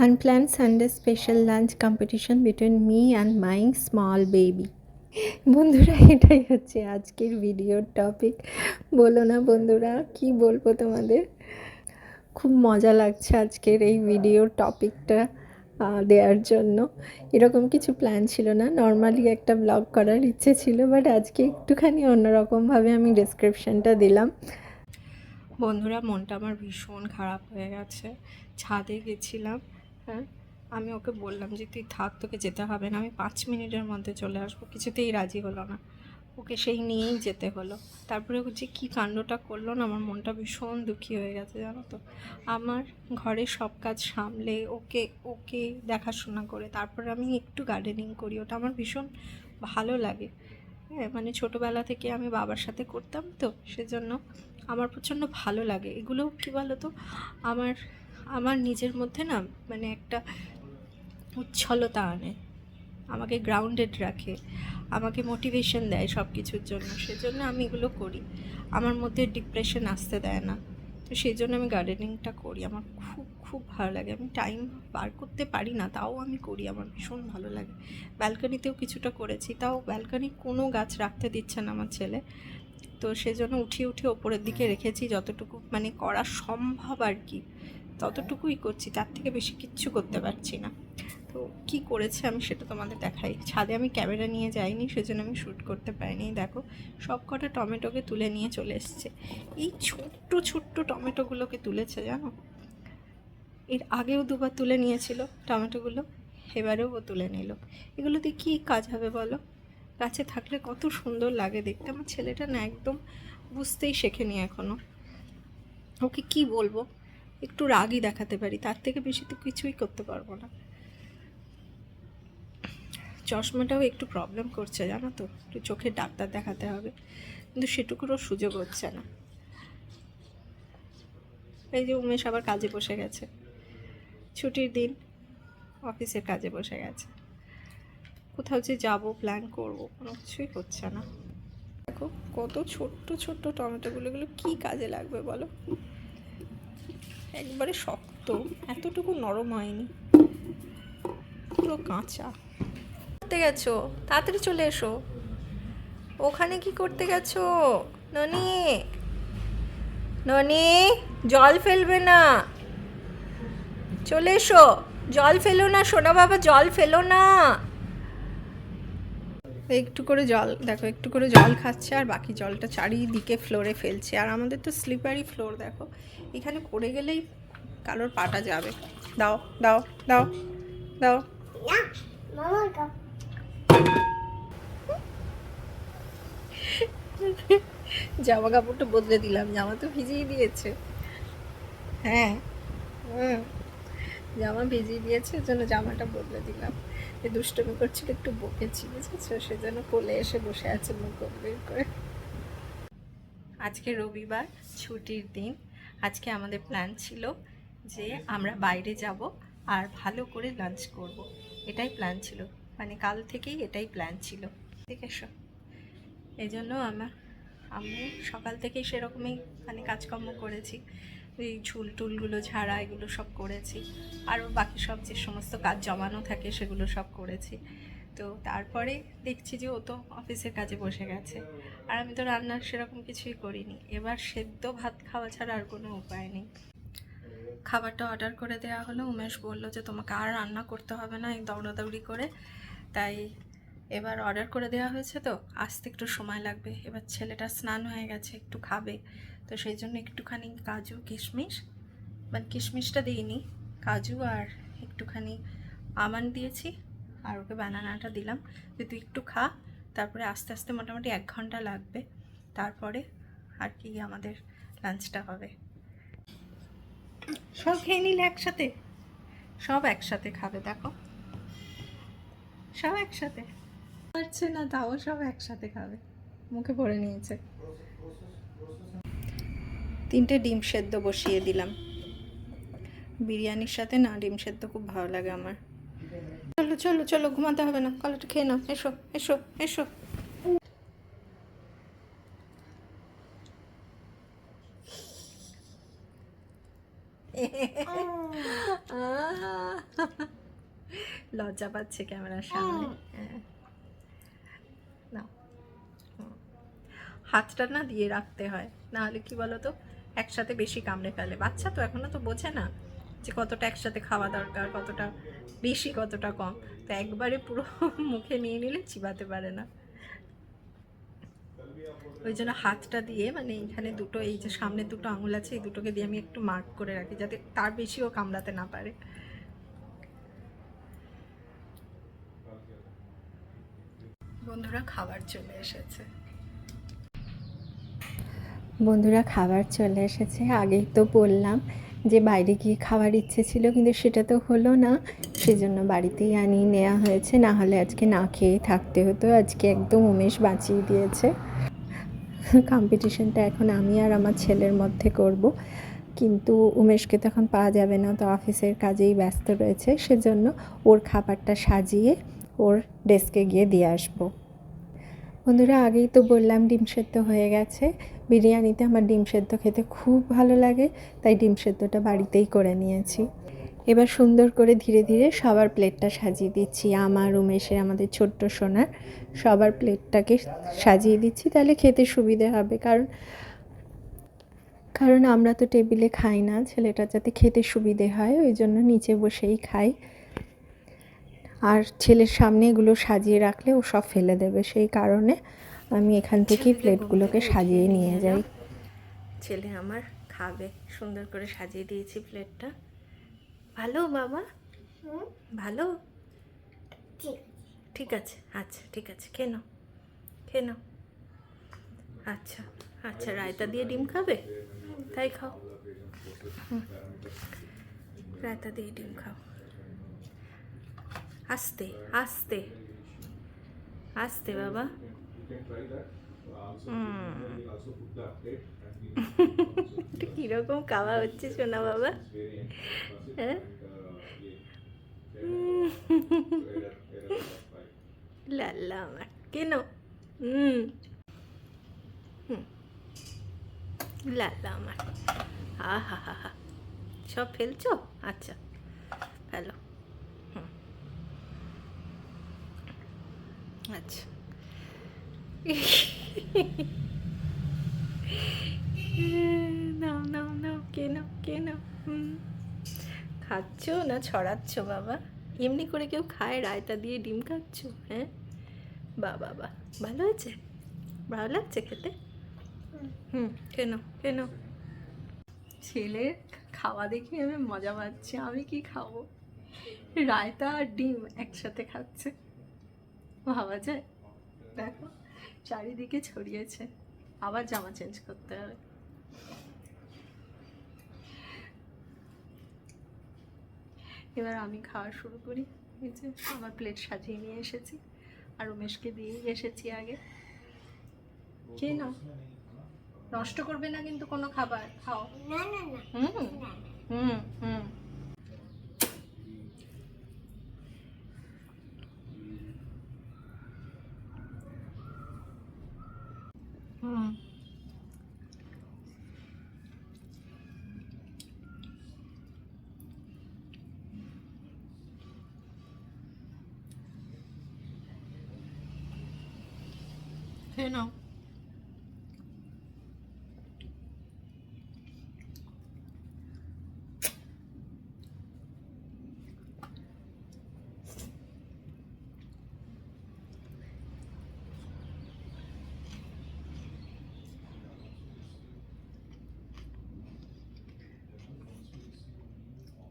Unplanned Sunday special lunch competition between me and my small baby. বন্ধুরা, এটাই হচ্ছে আজকের ভিডিওর টপিক। বলো না বন্ধুরা, কি বলবো তোমাদের। খুব মজা লাগছে আজকের এই ভিডিওর টপিকটা দেওয়ার জন্য। এরকম কিছু প্ল্যান ছিল না, নর্মালি একটা ব্লগ করার ইচ্ছে ছিল, বাট আজকে একটুখানি অন্যরকমভাবে আমি ডেসক্রিপশানটা দিলাম। বন্ধুরা, মনটা আমার ভীষণ খারাপ হয়ে গেছে। ছাদে গেছিলাম, হ্যাঁ, আমি ওকে বললাম যে তুই থাক, তোকে যেতে হবে না, আমি 5 মিনিটের মধ্যে চলে আসবো। কিছুতেই রাজি হলো না, ওকে সেই নিয়েই যেতে হলো। তারপরে ও যে কী কাণ্ডটা করলো না, আমার মনটা ভীষণ দুঃখী হয়ে গেছে, জানো তো। আমার ঘরের সব কাজ সামলে ওকে ওকে দেখাশোনা করে তারপরে আমি একটু গার্ডেনিং করি, ওটা আমার ভীষণ ভালো লাগে। হ্যাঁ, মানে ছোটোবেলা থেকে আমি বাবার সাথে করতাম, তো সেজন্য আমার প্রচণ্ড ভালো লাগে এগুলো। কী বলো তো, আমার আমার নিজের মধ্যে না মানে একটা উচ্ছলতা আনে, আমাকে গ্রাউন্ডেড রাখে, আমাকে মোটিভেশন দেয় সব কিছুর জন্য। সেজন্য আমি এগুলো করি, আমার মধ্যে ডিপ্রেশন আসতে দেয় না। তো সেই জন্য আমি গার্ডেনিংটা করি, আমার খুব খুব ভালো লাগে। আমি টাইম বার করতে পারি না, তাও আমি করি, আমার ভীষণ ভালো লাগে। ব্যালকনিতেও কিছুটা করেছি, তাও ব্যালকনি কোনো গাছ রাখতে দিচ্ছে না আমার ছেলে, তো সেজন্য উঠিয়ে উঠিয়ে ওপরের দিকে রেখেছি, যতটুকু মানে করা সম্ভব আর কি, ততটুকুই করছি, তার থেকে বেশি কিচ্ছু করতে পারছি না। তো কী করেছে আমি সেটা তোমাদের দেখাই। ছাদে আমি ক্যামেরা নিয়ে যাইনি, সেজন্য আমি শ্যুট করতে পারিনি। দেখো, সব কটা টমেটোকে তুলে নিয়ে চলে এসছে। এই ছোট্ট ছোট্ট টমেটোগুলোকে তুলেছে, জানো। এর আগেও দুবার তুলে নিয়েছিল টমেটোগুলো, এবারেও ও তুলে নিল। এগুলোতে কী কাজ হবে বলো, গাছে থাকলে কত সুন্দর লাগে দেখতে। আমার ছেলেটা না একদম বুঝতেই শেখেনি এখনও। ওকে কি বলবো, একটু রাগই দেখাতে পারি, তার থেকে বেশি তো কিছুই করতে পারবো না। চশমাটাও একটু প্রবলেম করছে, জানো তো, একটু চোখের ডাক্তার দেখাতে হবে, কিন্তু সেটুকুরও সুযোগ হচ্ছে না। এই যে উমেশ আবার কাজে বসে গেছে, ছুটির দিন অফিসের কাজে বসে গেছে। কোথাও যে যাবো প্ল্যান করবো, কোনো কিছুই হচ্ছে না। দেখো কত ছোট্ট ছোট্ট টমেটোগুলো, এগুলো কী কাজে লাগবে বলো। একবারে শক্ত, এতটুকু নরম হয়নি, পুরো কাঁচা। করতে গেছো, তাড়াতাড়ি চলে এসো। ওখানে কি করতে গেছো ননি? ননি, জল ফেলবে না, চলে এসো। জল ফেলো না সোনা বাবা, জল ফেলো না। একটু করে জল, দেখো একটু করে জল খাচ্ছে, আর বাকি জলটা চারিদিকে ফ্লোরে ফেলছে। আর আমাদের তো স্লিপারি ফ্লোর, দেখো এখানে পড়ে গেলেই কারোর পাটা যাবে। দাও দাও দাও দাও। জামা কাপড়টা বদলে দিলাম, জামা তো ভিজিয়ে দিয়েছে। হ্যাঁ, জামা ভিজিয়ে দিয়েছে, ওই জন্য জামাটা বদলে দিলাম। দুষ্টমি করছিল, একটু বকেছি, বুঝেছো, সেজন্য কোলে এসে বসে আছে মুখ বের করে। আজকে রবিবার, ছুটির দিন। আজকে আমাদের প্ল্যান ছিল যে আমরা বাইরে যাব আর ভালো করে লাঞ্চ করব, এটাই প্ল্যান ছিল, মানে কাল থেকেই এটাই প্ল্যান ছিল। ঠিক আছে, এই জন্য আমি সকাল থেকেই সেরকমই মানে কাজকর্ম করেছি, এই ঝুল টুলগুলো ঝাড়া এগুলো সব করেছি, আর বাকি সব যে সমস্ত কাজ জমানো থাকে সেগুলো সব করেছি। তো তারপরে দেখছি যে ও তো অফিসের কাজে বসে গেছে, আর আমি তো রান্নার সেরকম কিছুই করিনি। এবার সেদ্ধ ভাত খাওয়া ছাড়া আর কোনো উপায় নেই। খাবারটা অর্ডার করে দেওয়া হলো, উমেশ বলল যে তোমাকে আর রান্না করতে হবে না এই দৌড়াদৌড়ি করে, তাই এবার অর্ডার করে দেওয়া হয়েছে, তো আসতে একটু সময় লাগবে। এবার ছেলেটা স্নান হয়ে গেছে, একটু খাবে, তো সেই জন্য একটুখানি কাজু কিশমিশ, মানে কিশমিশটা দিইনি, কাজু আর একটুখানি আমন্ড দিয়েছি, আর ওকে ব্যানানাটা দিলাম যে তুই একটু খা, তারপরে আস্তে আস্তে মোটামুটি 1 ঘন্টা লাগবে, তারপরে আর কি আমাদের লাঞ্চটা হবে। সব খেয়ে নিলে একসাথে, সব একসাথে খাবে, দেখো সব একসাথে পারছে না, তাও সব একসাথে খাবে, মুখে ভরে নিয়েছে। 3টে ডিম সেদ্ধ বসিয়ে দিলাম, বিরিয়ানির সাথে না ডিম সেদ্ধ খুব ভালো লাগে আমার। চলো চলো চলো, ঘুমাতে হবে না, কলাটা খেয়ে নাও, এসো এসো এসো। লজ্জা পাচ্ছে ক্যামেরার সামনে। হ্যাঁ, না, হাতটা না দিয়ে রাখতে হয়, না হলে কি বলো তো একসাথে বেশি কামড়ে ফেলে। বাচ্চা তো এখনো তো বোঝে না যে কতটা একসাথে খাওয়া দরকার, কতটা বেশি কতটা কম। তো একবারে পুরো মুখে নিয়ে নিলে চিবাতে পারে না। ওই জন্য হাতটা দিয়ে, মানে এখানে দুটো, এই যে সামনে দুটো আঙুল আছে, এই দুটোকে দিয়ে আমি একটু মার্ক করে রাখি যাতে তার বেশিও কামড়াতে না পারে। বন্ধুরা খাবার চলে এসেছে। আগেই তো বললাম যে বাইরে গিয়ে খাওয়ার ইচ্ছে ছিল, কিন্তু সেটা তো হলো না। সেজন্য বাড়িতেই আনিয়ে নেওয়া হয়েছে, না হলে আজকে না খেয়েই থাকতে হতো। আজকে একদম উমেশ বাঁচিয়ে দিয়েছে। কম্পিটিশনটা এখন আমি আর আমার ছেলের মধ্যে করব, কিন্তু উমেশকে তখন পাওয়া যাবে না, তো অফিসের কাজেই ব্যস্ত রয়েছে। সেজন্য ওর খাবারটা সাজিয়ে ওর ডেস্কে গিয়ে দিয়ে আসবো। বন্ধুরা আগেই তো বললাম ডিম সেদ্ধ হয়ে গেছে। বিরিয়ানিতে আমার ডিম সেদ্ধ খেতে খুব ভালো লাগে, তাই ডিম সেদ্ধটা বাড়িতেই করে নিয়েছি। এবার সুন্দর করে ধীরে ধীরে সবার প্লেটটা সাজিয়ে দিচ্ছি। আমার, উমেশের, আমাদের ছোট্ট সোনার সবার প্লেটটাকে সাজিয়ে দিচ্ছি, তাহলে খেতে সুবিধে হবে। কারণ আমরা তো টেবিলে খাই না, ছেলেটার যাতে খেতে সুবিধে হয় ওই জন্য নিচে বসেই খাই। আর ছেলের সামনে এগুলো সাজিয়ে রাখলে ও সব ফেলে দেবে, সেই কারণে আমি এখান থেকেই প্লেটগুলোকে সাজিয়ে নিয়ে যাই। ছেলে আমার খাবে, সুন্দর করে সাজিয়ে দিয়েছি প্লেটটা। ভালো বাবা? ভালো? ঠিক আছে, আচ্ছা ঠিক আছে, খেয়ে নাও, খেয়ে নাও। আচ্ছা আচ্ছা, রায়তা দিয়ে ডিম খাবে? তাই খাও, রায়তা দিয়ে ডিম খাও। আস্তে আস্তে আস্তে বাবা। কিরকম খাওয়া হচ্ছে সোনা বাবা? হ্যাঁ, লাল্লা আমার কেন? লাল্লা আমার, হা হা হা হা। সব ফেলছো? আচ্ছা ফেলো। আচ্ছা, নাও নাও নাও, কেন কেন? খাচ্ছ না ছড়াচ্ছ বাবা? এমনি করে কেউ খায় রায়তা দিয়ে ডিম খাচ্ছ? হ্যাঁ, বা বাবা, ভালো হয়েছে? ভালো লাগছে খেতে? কেন কেন? ছেলের খাওয়া দেখে আমি মজা পাচ্ছি, আমি কি খাবো? রায়তা আর ডিম একসাথে খাচ্ছে, ভাবা যায়? দেখো চারিদিকে ছড়িয়েছে। আবার জামা চেঞ্জ করতে হবে। এবার আমি খাওয়া শুরু করি। এই যে আমার প্লেট সাজিয়ে নিয়ে এসেছি, আর উমেশকে দিয়েই এসেছি আগে। খেয়ে নাও, নষ্ট করবে না কিন্তু কোনো খাবার, খাও। না না না, হুম হুম। হুম, খেয়ে নাও।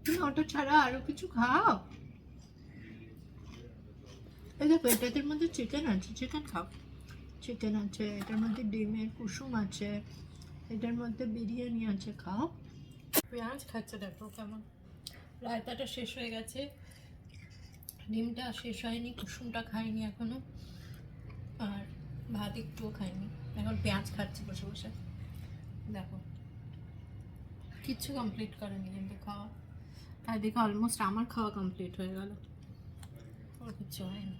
তুমি ওটা ছাড়া আরো কিছু খাও। এই দেখো এটাদের মধ্যে চিকেন আছে, চিকেন খাও। চিকেন আছে, এটার মধ্যে ডিমের কুসুম আছে, এটার মধ্যে বিরিয়ানি আছে, খাও। পেঁয়াজ খাচ্ছে, দেখো কেমন। রায়তাটা শেষ হয়ে গেছে, ডিমটা শেষ হয়নি, কুসুমটা খাইনি এখনো, আর ভাত একটুও খাইনি। এখন পেঁয়াজ খাচ্ছি বসে বসে। দেখো কিচ্ছু কমপ্লিট করেনি কিন্তু খাওয়া। আর দেখো অলমোস্ট আমার খাওয়া কমপ্লিট হয়ে গেল, ওর কিচ্ছু হয়নি।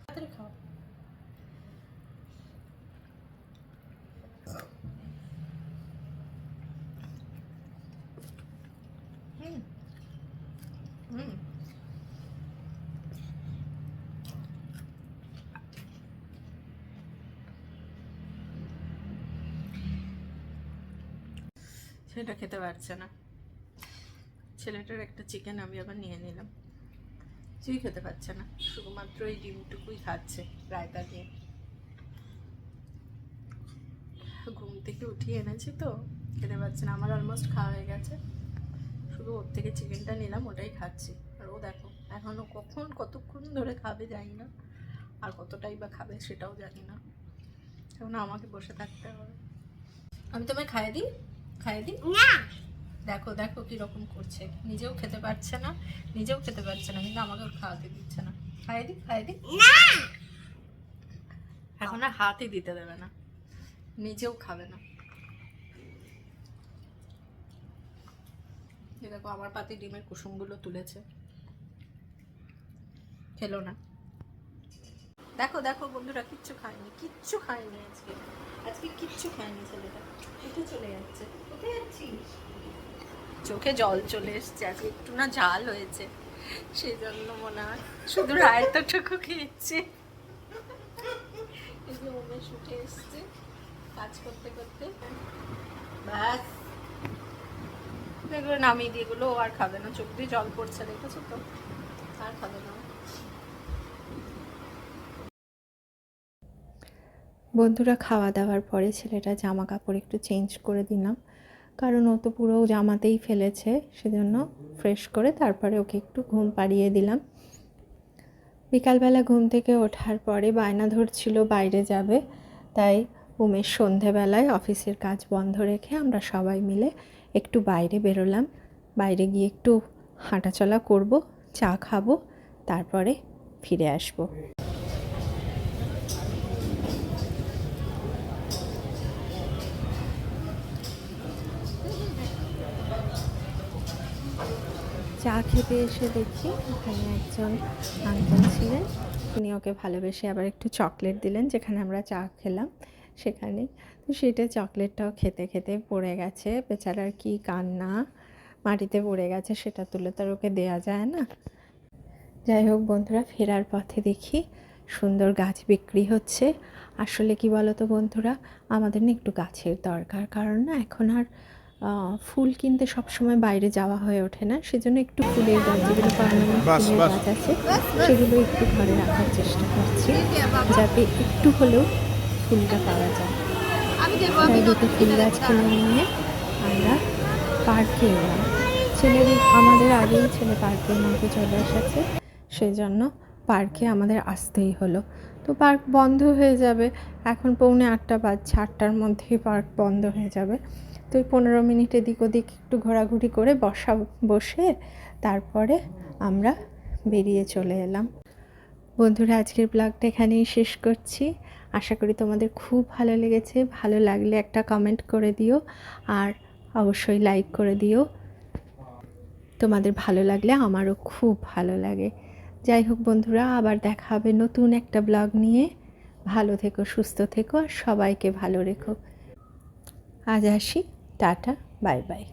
তাড়াতাড়ি খাও। সেটা খেতে পারছে না। ছেলেটার একটা চিকেন আমি আবার নিয়ে নিলাম। কিছুই খেতে পারছে না, শুধুমাত্র এই ডিমটুকুই খাচ্ছে রায়তা দিয়ে। ঘুম থেকে উঠিয়ে এনেছি তো খেতে পারছে না। আমার অলমোস্ট খাওয়া হয়ে গেছে, শুধু ওর থেকে চিকেনটা নিলাম, ওটাই খাচ্ছি। আর ও দেখো এখনও কতক্ষণ ধরে খাবে জানি না, আর কতটাই বা খাবে সেটাও জানি না। এখন আমাকে বসে থাকতে হবে। আমি তোমায় খাইয়ে দিই না। দেখো দেখো কিরকম করছে, নিজেও খেতে পারছে না, কিন্তু আমাকে খাওয়াতে দিচ্ছে না। খাইয়ে দিই না, এখন আর হাতই দিতে দেবে না, নিজেও খাবে না। দেখো আমার পাতি ডিমের কুসুমগুলো তুলেছে, খেলো না। দেখো দেখো বন্ধুরা, কিচ্ছু খায়নি আজকে কিচ্ছু খায়নি ছেলেটা। উঠে চলে যাচ্ছে। কোথায় যাচ্ছিস? চোখে জল চলে এসছে, আজকে একটু না ঝাল হয়েছে, সেই জন্য মনে হয় শুধু রায়তাটুকু খেয়েছে। এই যে উমেশ উঠে এসছে কাজ করতে করতে, ব্যাস এগুলো নামিয়ে দিয়ে, এগুলো আর খাবে না। চোখ দিয়ে জল পড়ছে, দেখেছো তো, আর খাবে না। বন্ধুরা খাওয়া দাওয়ার পরে ছেলেটা জামা কাপড় একটু চেঞ্জ করে দিলাম, কারণ ও তো পুরো জামাতেই ফেলেছে, সেজন্য ফ্রেশ করে তারপরে ওকে একটু ঘুম পাড়িয়ে দিলাম। বিকালবেলা ঘুম থেকে ওঠার পরে বায়না ধরছিল বাইরে যাবে, তাই উমেশ সন্ধেবেলায় অফিসের কাজ বন্ধ রেখে আমরা সবাই মিলে একটু বাইরে বেরোলাম। বাইরে গিয়ে একটু হাঁটাচলা করব, চা খাবো, তারপরে ফিরে আসবো। চা খেতে এসে দেখি ওখানে একজন আঙ্কেল ছিলেন, তিনি ওকে ভালোবেসে আবার একটু চকলেট দিলেন যেখানে আমরা চা খেলাম সেখানে। তো সেটা চকলেটটাও খেতে খেতে পড়ে গেছে, বেচারার কি কান্না, মাটিতে পড়ে গেছে, সেটা তুলে তার ওকে দেয়া যায় না। যাই হোক বন্ধুরা, ফেরার পথে দেখি সুন্দর গাছ বিক্রি হচ্ছে। আসলে কি বলো তো বন্ধুরা, আমাদের না একটু গাছের দরকার, কারণ না এখন আর ফুল কিনতে সবসময় বাইরে যাওয়া হয়ে ওঠে না, সেজন্য একটু ফুলের গাছ, যেগুলো পার্মানেন্ট ফুলের গাছ আছে সেগুলো একটু ঘরে রাখার চেষ্টা করছি, যাতে একটু হলেও ফুলটা পাওয়া যায়। তাই দুটো ফুল গাছ কিনে নিয়ে আমরা পার্কে এলাম। আমাদের আগেই ছেলে পার্কের মধ্যে চলে এসেছে, সেই জন্য পার্কে আমাদের আসতেই হলো। তো পার্ক বন্ধ হয়ে যাবে, এখন 7:45 বাজছে, 8টার মধ্যেই পার্ক বন্ধ হয়ে যাবে। তো 15 মিনিট এদিক ওদিক একটু ঘোরাঘুরি করে বসে তারপরে আমরা বেরিয়ে চলে এলাম। বন্ধুরা, আজকের ব্লগটা এখানেই শেষ করছি। আশা করি তোমাদের খুব ভালো লেগেছে। ভালো লাগলে একটা কমেন্ট করে দিও, আর অবশ্যই লাইক করে দিও। তোমাদের ভালো লাগলে আমারও খুব ভালো লাগে। যাই হোক বন্ধুরা, আবার দেখা হবে নতুন একটা ব্লগ নিয়ে। ভালো থেকো, সুস্থ থেকো, আর সবাইকে ভালো রেখো। আজ আসি, টাটা, বাই বাই।